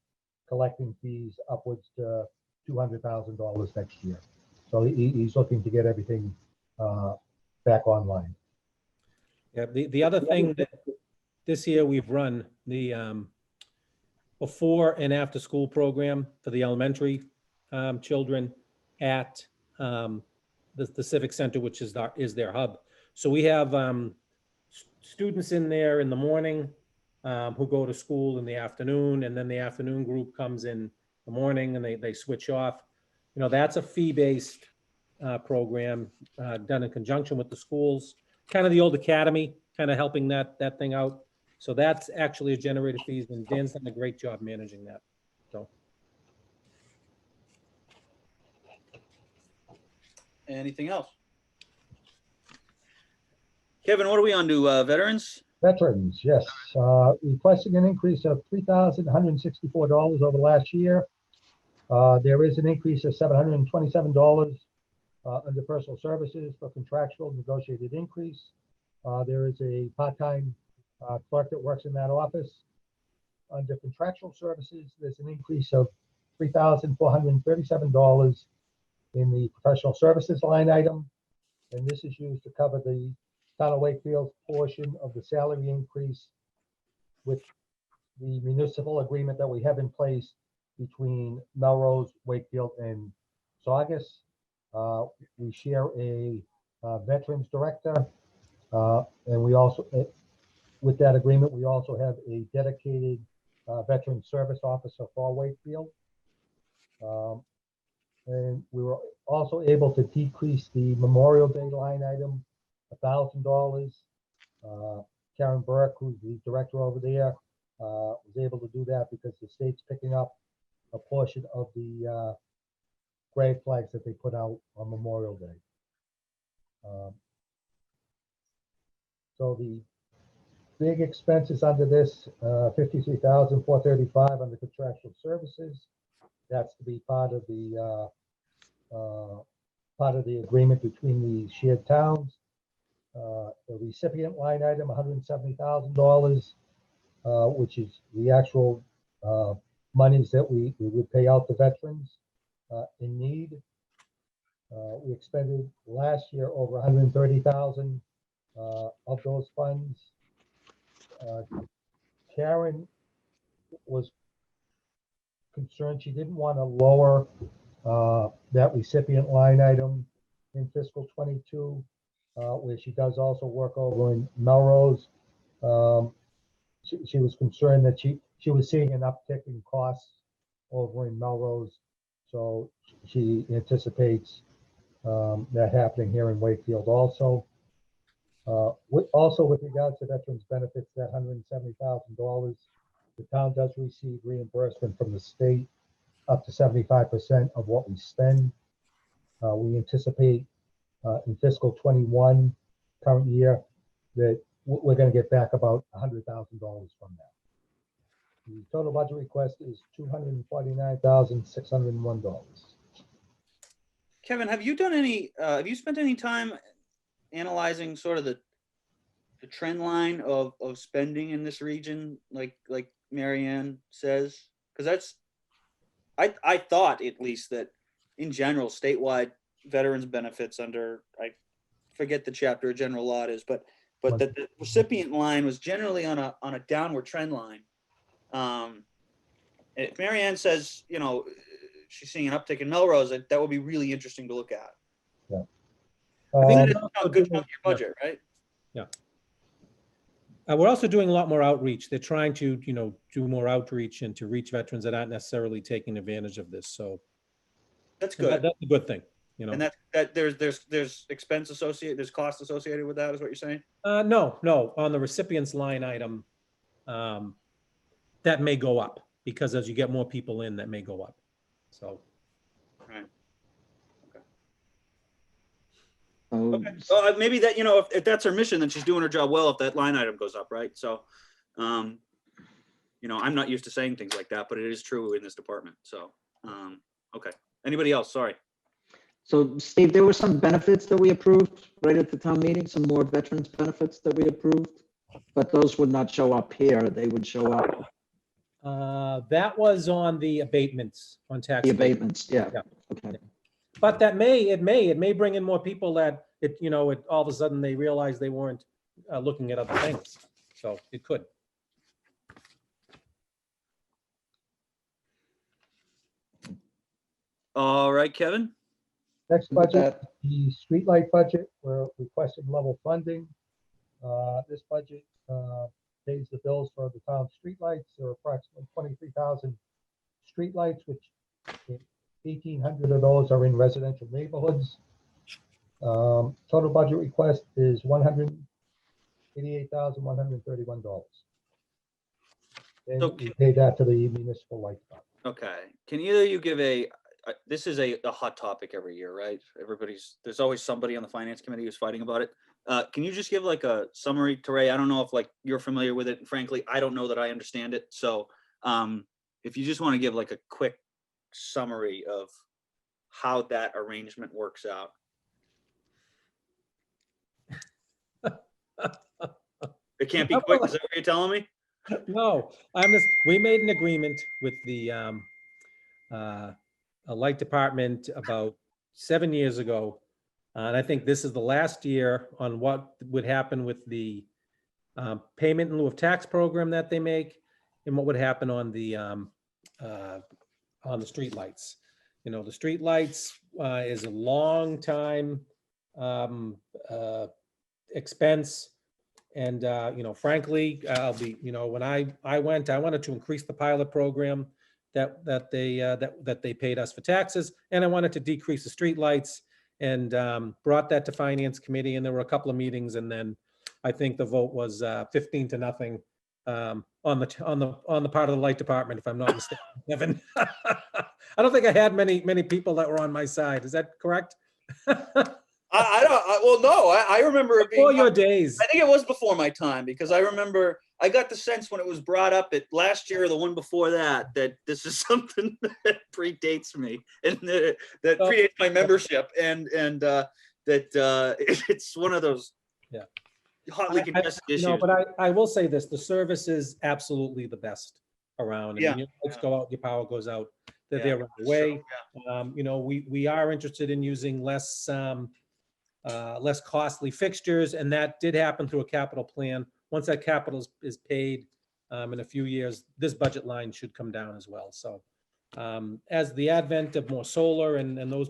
collecting fees upwards to $200,000 next year. So he's looking to get everything back online. Yeah, the other thing that this year we've run the before and after school program for the elementary children at the Civic Center, which is their hub. So we have students in there in the morning who go to school in the afternoon, and then the afternoon group comes in the morning and they switch off. That's a fee-based program done in conjunction with the schools, kind of the old academy, kind of helping that thing out. So that's actually a generated fees, and Dan's done a great job managing that. So anything else? Kevin, what are we on to, veterans? Veterans, yes, requesting an increase of $3,164 over last year. There is an increase of $727 under personal services for contractual negotiated increase. There is a part-time clerk that works in that office. Under contractual services, there's an increase of $3,437 in the professional services line item. And this is used to cover the Town of Wakefield's portion of the salary increase with the municipal agreement that we have in place between Melrose, Wakefield, and Saugus. We share a veterans director, and we also, with that agreement, we also have a dedicated veteran service officer for Wakefield. And we were also able to decrease the Memorial Day line item $1,000. Karen Burke, who's the director over there, was able to do that because the state's picking up a portion of the grave flags that they put out on Memorial Day. So the big expenses under this, $53,435 under contractual services. That's to be part of the agreement between the shared towns. The recipient line item, $170,000, which is the actual monies that we would pay out to veterans in need. We expended last year over $130,000 of those funds. Karen was concerned. She didn't want to lower that recipient line item in fiscal 22, where she does also work over in Melrose. She was concerned that she was seeing an uptick in costs over in Melrose. So she anticipates that happening here in Wakefield also. Also with regard to veterans benefits, that $170,000, the town does receive reimbursement from the state up to 75% of what we spend. We anticipate in fiscal 21, current year, that we're going to get back about $100,000 from that. The total budget request is $249,601. Kevin, have you done any, have you spent any time analyzing sort of the trend line of spending in this region, like Mary Ann says? Because that's, I thought at least that in general, statewide veterans benefits under, I forget the chapter of general law it is, but that the recipient line was generally on a downward trend line. If Mary Ann says, you know, she's seeing an uptick in Melrose, that would be really interesting to look at. Yeah. I think That is a good chunk of your budget, right? Yeah. We're also doing a lot more outreach. They're trying to, you know, do more outreach and to reach veterans that aren't necessarily taking advantage of this. So That's and good. that's a good thing, you know. And that there's expense associated, there's cost associated with that, is what you're saying? No, on the recipients line item, that may go up because as you get more people in, that may go up. So. Right. So, Okay. Well, maybe that, you know, if that's her mission, then she's doing her job well if that line item goes up, right? So, you know, I'm not used to saying things like that, but it is true in this department. So, okay. Anybody else? Sorry. so Steve, there were some benefits that we approved right at the town meeting, some more veterans benefits that we approved, but those would not show up here. They would show up, That was on the abatements on tax. the abatements, yeah. Yeah. Okay. But that it may bring in more people that all of a sudden they realize they weren't looking at other things. So it could. All right, Kevin. Next With budget, that, the streetlight budget, we're requesting level funding. This budget pays the bills for the town streetlights. There are approximately 23,000 streetlights, which 1,800 of those are in residential neighborhoods. Total budget request is $188,131. And So we pay that to the municipal light fund. Okay. Can either of you give this is a hot topic every year, right? There's always somebody on the finance committee who's fighting about it. Can you just give like a summary, Teray? I don't know if like you're familiar with it. And frankly, I don't know that I understand it. So if you just want to give like a quick summary of how that arrangement works out. It can't be quick. Is that what you're telling me? No, we made an agreement with the light department about 7 years ago. And I think this is the last year on what would happen with the payment in lieu of tax program that they make and what would happen on the streetlights. You know, the streetlights is a long time expense. And, you know, frankly, when I wanted to increase the pilot program that they paid us for taxes. And I wanted to decrease the streetlights and brought that to finance committee. And there were a couple of meetings. And then I think the vote was 15-0 on the part of the light department, if I'm not mistaken, Kevin. I don't think I had many people that were on my side. Is that correct? I remember it being Before your days. I think it was before my time because I remember I got the sense when it was brought up at last year or the one before that this is something that predates me and that predates my membership and that it's one of those hotly contested issues. No, but I will say this: the service is absolutely the best around. And when your lights go out, your power goes out. They're there right away. You know, we are interested in using less costly fixtures, and that did happen through a capital plan. Once that capital is paid in a few years, this budget line should come down as well. So as the advent of more solar and those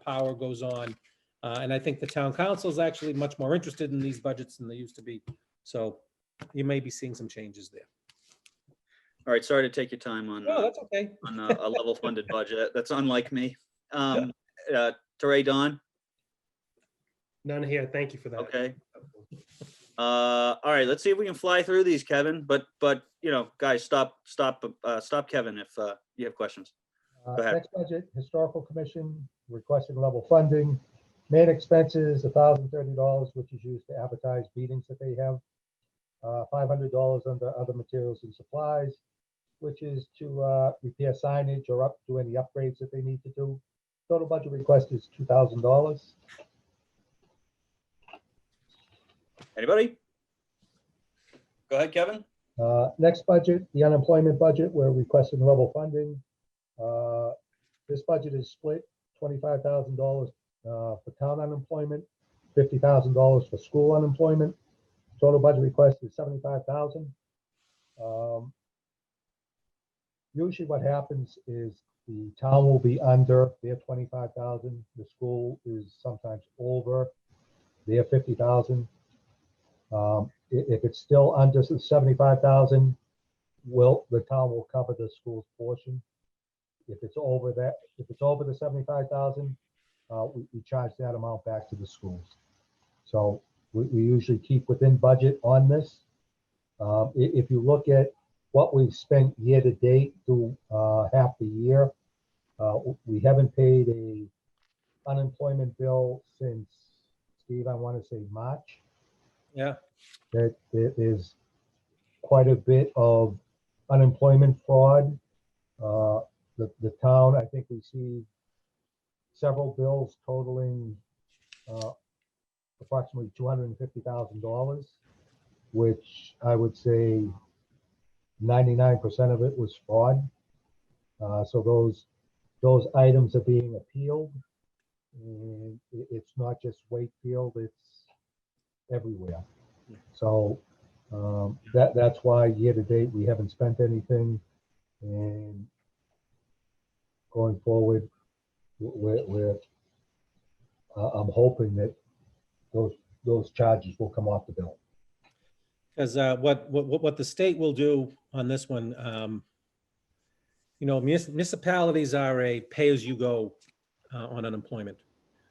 power goes on, and I think the town council is actually much more interested in these budgets than they used to be. So you may be seeing some changes there. All right, sorry to take your time on No, that's okay. on a level funded budget. That's unlike me. Teray, Don. None here. Thank you for that. Okay. All right, let's see if we can fly through these, Kevin. But you know, guys, stop Kevin if you have questions. Go ahead. Next budget, Historical Commission requesting level funding. Main expenses, $1,030, which is used to advertise meetings that they have. $500 under other materials and supplies, which is to repair signage or do any upgrades that they need to do. Total budget request is $2,000. Anybody? Go ahead, Kevin. Next budget, the unemployment budget, we're requesting level funding. This budget is split $25,000 for town unemployment, $50,000 for school unemployment. Total budget request is $75,000. Usually what happens is the town will be under their $25,000. The school is sometimes over their $50,000. If it's still under the $75,000, the town will cover the school's portion. If it's over that, if it's over the $75,000, we charge that amount back to the schools. So we usually keep within budget on this. If you look at what we've spent year to date through half the year, we haven't paid a unemployment bill since, Steve, I want to say March. Yeah. That there is quite a bit of unemployment fraud. The town, I think we see several bills totaling approximately $250,000, which I would say 99% of it was fraud. So those items are being appealed, and it's not just Wakefield, it's everywhere. So that's why year to date we haven't spent anything, and going forward, I'm hoping that those charges will come off the bill. Because what the state will do on this one, you know, municipalities are a pay-as-you-go on unemployment.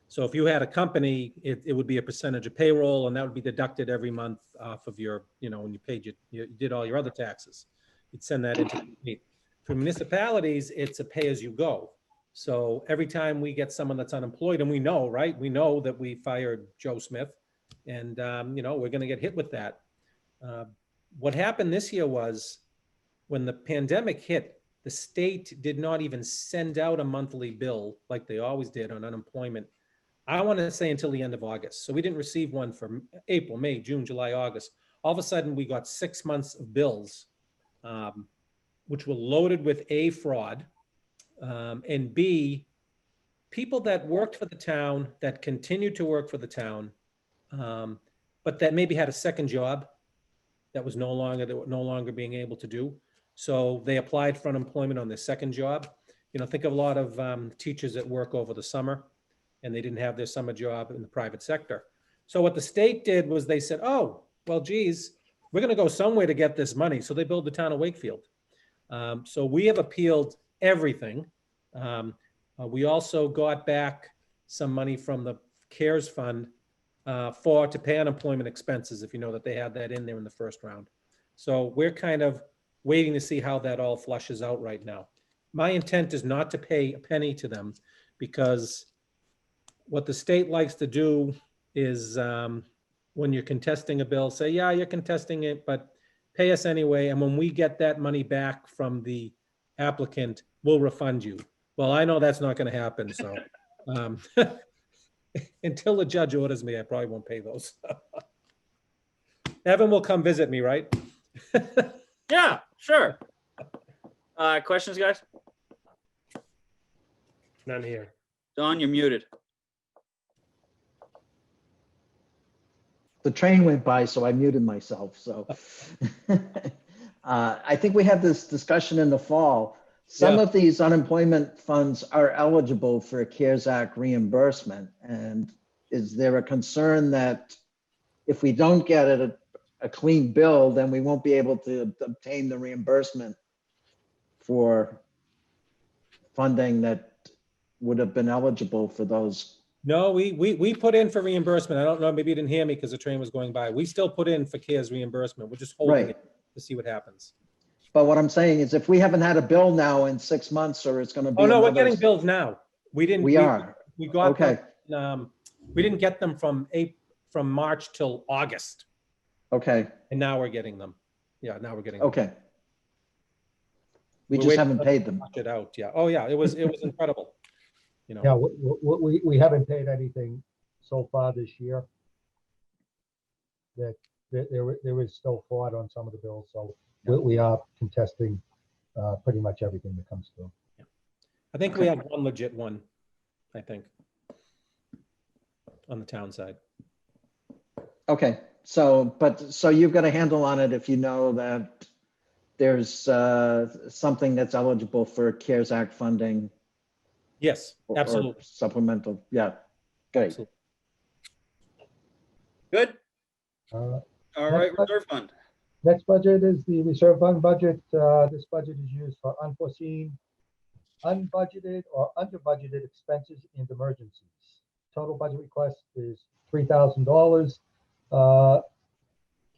So if you had a company, it would be a percentage of payroll, and that would be deducted every month off of your, you know, when you paid you did all your other taxes. You'd send that into the state. For municipalities, it's a pay-as-you-go. So every time we get someone that's unemployed, and we know, right? We know that we fired Joe Smith, and you know, we're going to get hit with that. What happened this year was when the pandemic hit, the state did not even send out a monthly bill like they always did on unemployment. I want to say until the end of August. So we didn't receive one for April, May, June, July, August. All of a sudden we got 6 months of bills, which were loaded with A, fraud, and B, people that worked for the town, that continued to work for the town, but that maybe had a second job that was no longer being able to do. So they applied for unemployment on their second job. You know, think of a lot of teachers that work over the summer, and they didn't have their summer job in the private sector. So what the state did was they said, oh, well, geez, we're going to go somewhere to get this money. So they built the town of Wakefield. So we have appealed everything. We also got back some money from the CARES Fund to pay unemployment expenses, if you know that they had that in there in the first round. So we're kind of waiting to see how that all flushes out right now. My intent is not to pay a penny to them, because what the state likes to do is when you're contesting a bill, say, yeah, you're contesting it, but pay us anyway. And when we get that money back from the applicant, we'll refund you. Well, I know that's not going to happen. So until the judge orders me, I probably won't pay those. Evan will come visit me, right? Yeah, sure. Questions, guys? None here. Don, you're muted. The train went by, so I muted myself. So I think we had this discussion in the fall. Some Yeah. of these unemployment funds are eligible for a CARES Act reimbursement. And is there a concern that if we don't get a clean bill, then we won't be able to obtain the reimbursement for funding that would have been eligible for those No, we put in for reimbursement. I don't know, maybe you didn't hear me because the train was going by. We still put in for CARES reimbursement. We're just holding Right. it to see what happens. But what I'm saying is if we haven't had a bill now in 6 months, or it's gonna be Oh, no, we're another. getting billed now. We didn't. We are. We got them, Okay, we didn't get them from March till August, okay, and now we're getting them. Yeah, now we're getting them. okay. We We're just waiting haven't for paid them. Watch it out, yeah. Oh, yeah, it was incredible. You know, Yeah, we haven't paid anything so far this year. That there is still fraud on some of the bills, so we are contesting pretty much everything that comes through. I think we have one legit one, I think, on the town side. Okay, so you've got a handle on it if you know that there's something that's eligible for CARES Act funding. Yes, or absolutely. supplemental, yeah, great. Absolutely. Good. Uh, All right, Next reserve fund. Next budget is the reserve fund budget. This budget is used for unforeseen, unbudgeted, or under budgeted expenses and emergencies. Total budget request is $3,000.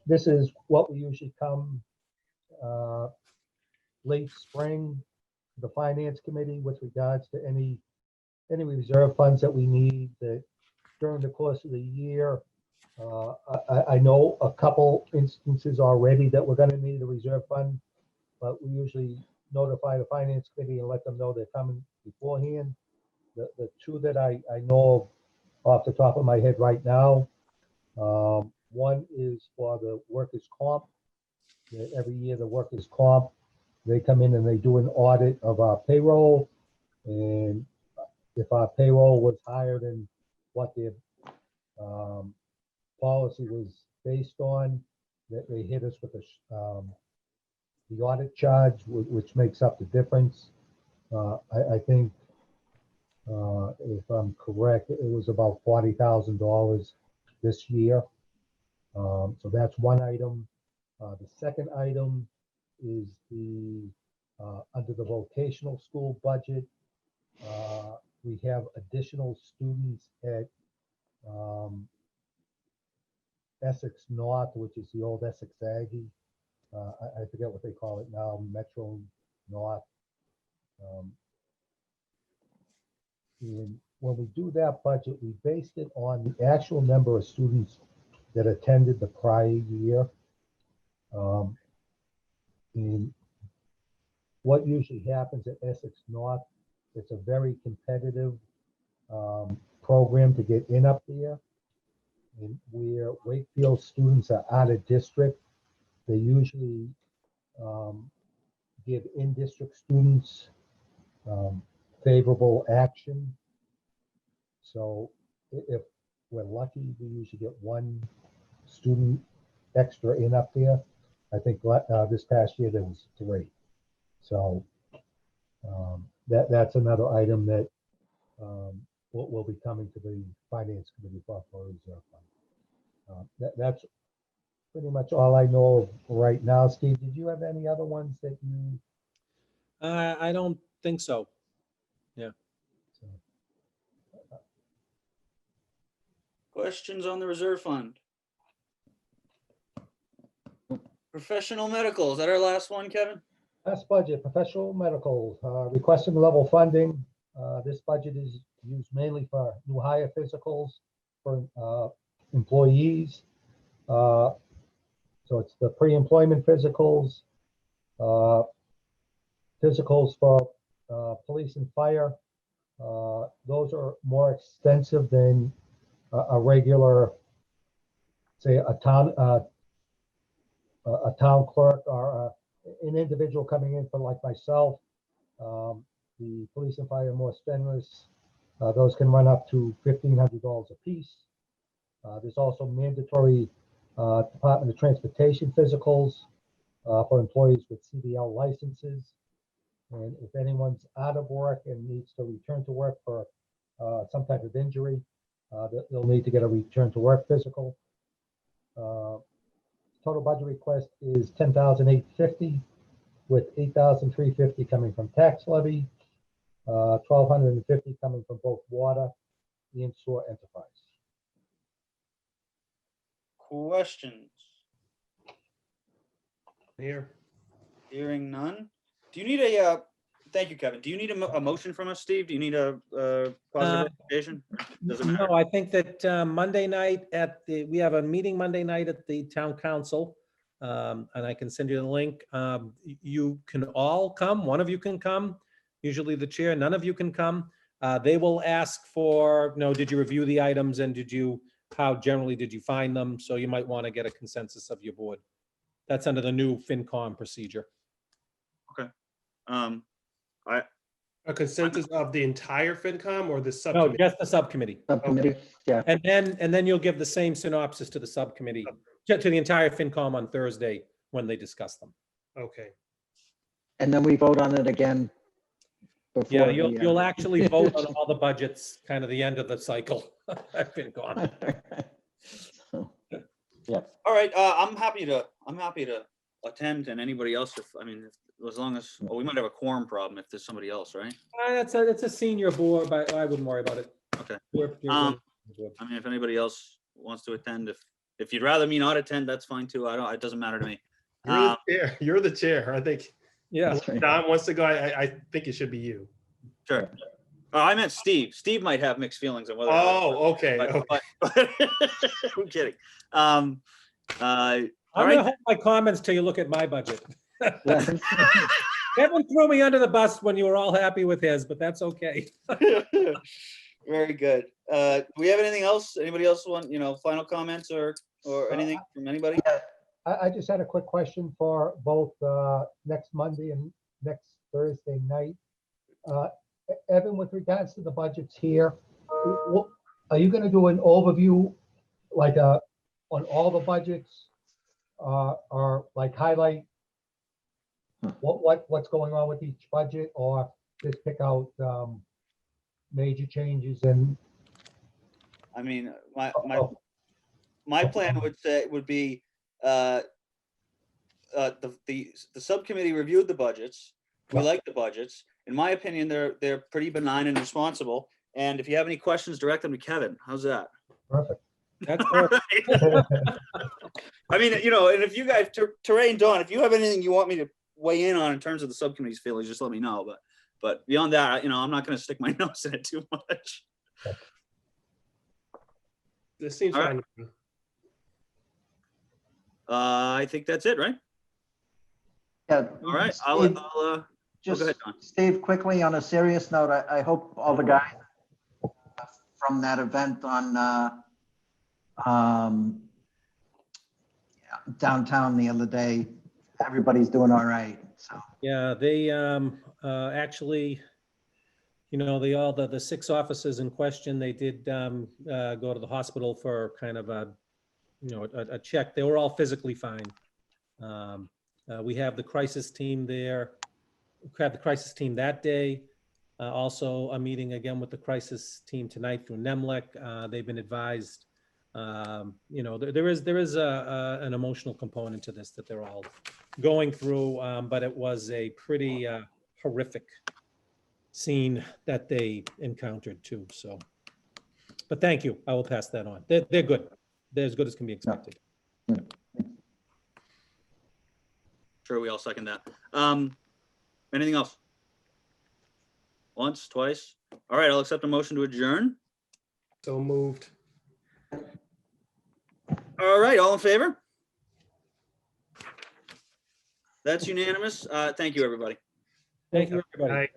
This is what we usually come late spring, the finance committee with regards to any reserve funds that we need that during the course of the year. I know a couple instances already that we're gonna need a reserve fund, but we usually notify the finance committee and let them know they're coming beforehand. The two that I know off the top of my head right now, one is for the workers' comp. Every year the workers' comp, they come in and they do an audit of our payroll. And if our payroll was higher than what their policy was based on, that they hit us with the audit charge, which makes up the difference. I think, if I'm correct, it was about $40,000 this year. So that's one item. The second item is under the vocational school budget. We have additional students at Essex North, which is the old Essex Aggie. I forget what they call it now, Metro North. And when we do that budget, we based it on the actual number of students that attended the prior year. And what usually happens at Essex North, it's a very competitive program to get in up there. And where Wakefield students are out of district, they usually give in-district students favorable action. So if we're lucky, we usually get one student extra in up there. I think this past year there was 3. So that's another item that will be coming to the finance committee for reserve fund. That's pretty much all I know of right now. Steve, did you have any other ones that you? I don't think so. Questions on the reserve fund? Professional medical, is that our last one, Kevin? Last budget, professional medical, requesting level funding. This budget is used mainly for new hire physicals for employees. So it's the pre-employment physicals, physicals for police and fire. Those are more extensive than a regular, say, a town clerk or an individual coming in for like myself. The police and fire are more strenuous. Those can run up to $1,500 a piece. There's also mandatory Department of Transportation physicals for employees with CDL licenses. And if anyone's out of work and needs to return to work for some type of injury, they'll need to get a return to work physical. Total budget request is $10,850, with $8,350 coming from tax levy, $1,250 coming from both water and SOAR enterprise. Questions? Here. Hearing none. Do you need a, thank you, Kevin. Do you need a motion from us, Steve? Do you need a positive recommendation? Does it matter? No, I think that Monday night we have a meeting Monday night at the town council. And I can send you the link. You can all come. One of you can come, usually the chair. None of you can come. They will ask for, did you review the items and how generally did you find them? So you might want to get a consensus of your board. That's under the new FinCom procedure. A consensus of the entire FinCom or the No, subcommittee? just the subcommittee. Subcommittee, yeah. And then you'll give the same synopsis to the subcommittee, to the entire FinCom on Thursday when they discuss them. Okay. And then we vote on it again. Yeah, before you'll actually vote on all the budgets, kind of the end of the cycle at FinCom. So, All right, I'm happy to attend, and anybody else, as long as, we might have a quorum problem if there's somebody else, right? It's a senior board, but I wouldn't worry about it. Okay. You're good. If anybody else wants to attend, if you'd rather me not attend, that's fine too. It doesn't matter to me. You're the chair. You're the chair. I think Yeah. that's right. Don wants to go. I think it should be you. Sure. Oh, I meant Steve. Steve might have mixed feelings on whether. Oh, okay. but I'm kidding. I'm gonna hold my comments till you look at my budget. Kevin threw me under the bus when you were all happy with his, but that's okay. Very good. Do we have anything else? Anybody else want, final comments or anything from anybody? I just had a quick question for both next Monday and next Thursday night. Evan, with regards to the budgets here, are you going to do an overview like on all the budgets or like highlight what's going on with each budget, or just pick out major changes and My plan would be the subcommittee reviewed the budgets. We like the budgets. In my opinion, they're pretty benign and responsible. And if you have any questions, direct them to Kevin. How's that? perfect. That's perfect. And if you guys, Teray and Dawn, if you have anything you want me to weigh in on in terms of the subcommittee's feelings, just let me know. But beyond that, I'm not going to stick my nose in it too much. This seems All fine. right. I think that's it, right? Yeah. All right. Steve, I'll go just, ahead, Don. Steve, quickly on a serious note, I hope all the guys from that event on downtown the other day, everybody's doing all right. So Yeah, they actually, the 6 officers in question, they did go to the hospital for kind of a check. They were all physically fine. We have the crisis team there. We had the crisis team that day. Also a meeting again with the crisis team tonight through NEMLEC. They've been advised, there is an emotional component to this that they're all going through, but it was a pretty horrific scene that they encountered too. So, but thank you. I will pass that on. They're good. They're as good as can be expected. Sure, we all second that. Anything else? Once, twice? All right, I'll accept a motion to adjourn. So moved. All right, all in favor? That's unanimous. Thank you, everybody. Thank you, everybody. All right.